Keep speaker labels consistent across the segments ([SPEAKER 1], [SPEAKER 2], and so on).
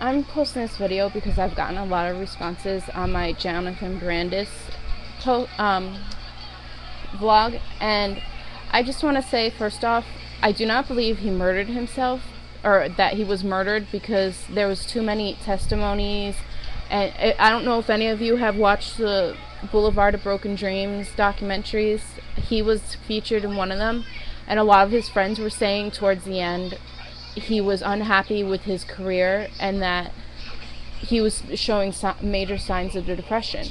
[SPEAKER 1] I'm posting this video because I've gotten a lot of responses on my Jonathan Brandis vlog, and I just want to say, first off, I do not believe he murdered himself, or that he was murdered, because there was too many testimonies. And I don't know if any of you have watched the Boulevard of Broken Dreams documentaries. He was featured in one of them, and a lot of his friends were saying towards the end he was unhappy with his career and that he was showing major signs of depression.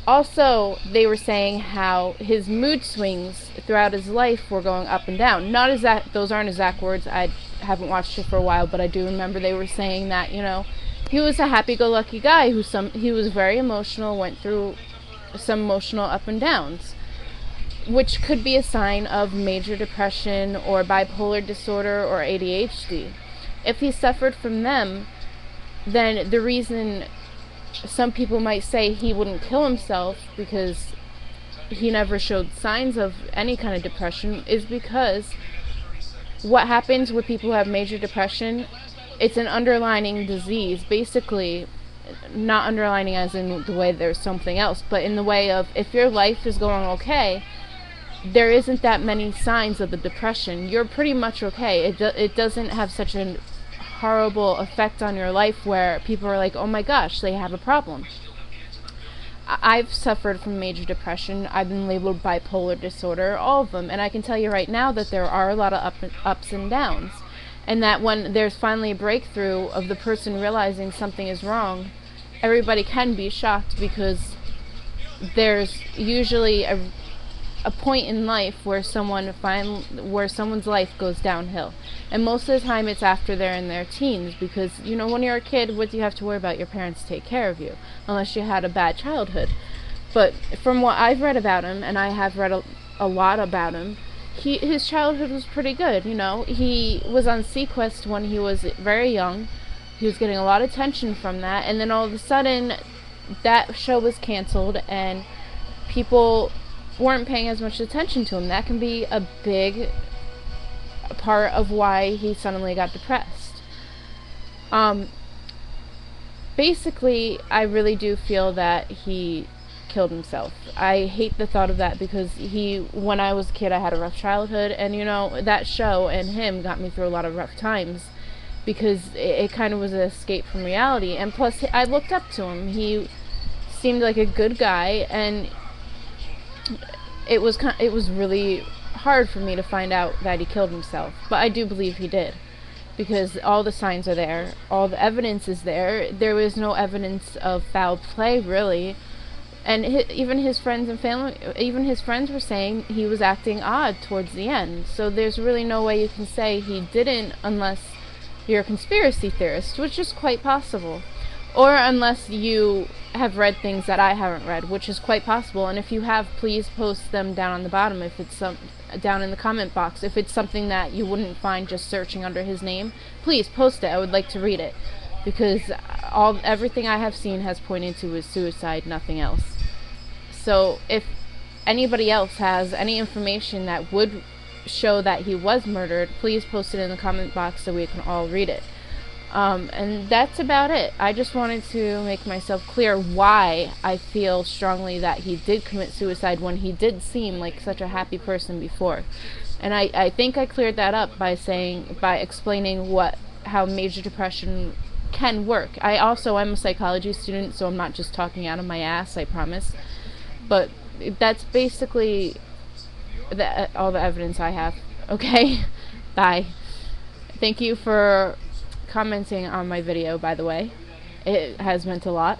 [SPEAKER 1] Also, they were saying how his mood swings throughout his life were going up and down. Not exact; those aren't exact words. I haven't watched it for a while, but I do remember they were saying that, he was a happy-go-lucky guy he was very emotional, went through some emotional up and downs, which could be a sign of major depression or bipolar disorder or ADHD. If he suffered from them, then the reason some people might say he wouldn't kill himself because he never showed signs of any kind of depression is because what happens with people who have major depression, it's an underlying disease, basically. Not underlining as in the way there's something else, but in the way of, if your life is going okay, there isn't that many signs of the depression. You're pretty much okay. It doesn't have such a horrible effect on your life where people are like, oh my gosh, they have a problem. I've suffered from major depression. I've been labeled bipolar disorder, all of them, and I can tell you right now that there are a lot of ups and downs, and that when there's finally a breakthrough of the person realizing something is wrong, everybody can be shocked, because there's usually a point in life where someone's life goes downhill, and most of the time it's after they're in their teens, because when you're a kid, what do you have to worry about? Your parents take care of you, unless you had a bad childhood. But from what I've read about him, and I have read a lot about him, his childhood was pretty good. He was on Sequest when he was very young. He was getting a lot of attention from that, and then all of a sudden that show was canceled and people weren't paying as much attention to him. That can be a big part of why he suddenly got depressed. Basically, I really do feel that he killed himself. I hate the thought of that, because when I was a kid, I had a rough childhood, and that show and him got me through a lot of rough times, because it kind of was an escape from reality. And plus, I looked up to him. He seemed like a good guy, and it was really hard for me to find out that he killed himself, but I do believe he did, because all the signs are there, all the evidence is there. There was no evidence of foul play, really, and even his friends and family, even his friends were saying he was acting odd towards the end. So there's really no way you can say he didn't, unless you're a conspiracy theorist, which is quite possible. Or unless you have read things that I haven't read, which is quite possible. And if you have, please post them down on the bottom, if it's down in the comment box. If it's something that you wouldn't find just searching under his name, please post it. I would like to read it, because everything I have seen has pointed to his suicide, nothing else. So if anybody else has any information that would show that he was murdered, please post it in the comment box so we can all read it. And that's about it. I just wanted to make myself clear why I feel strongly that he did commit suicide, when he did seem like such a happy person before. And I think I cleared that up by explaining how major depression can work. I also am a psychology student, so I'm not just talking out of my ass, I promise. But that's basically all the evidence I have. Okay? Bye. Thank you for commenting on my video, by the way. It has meant a lot.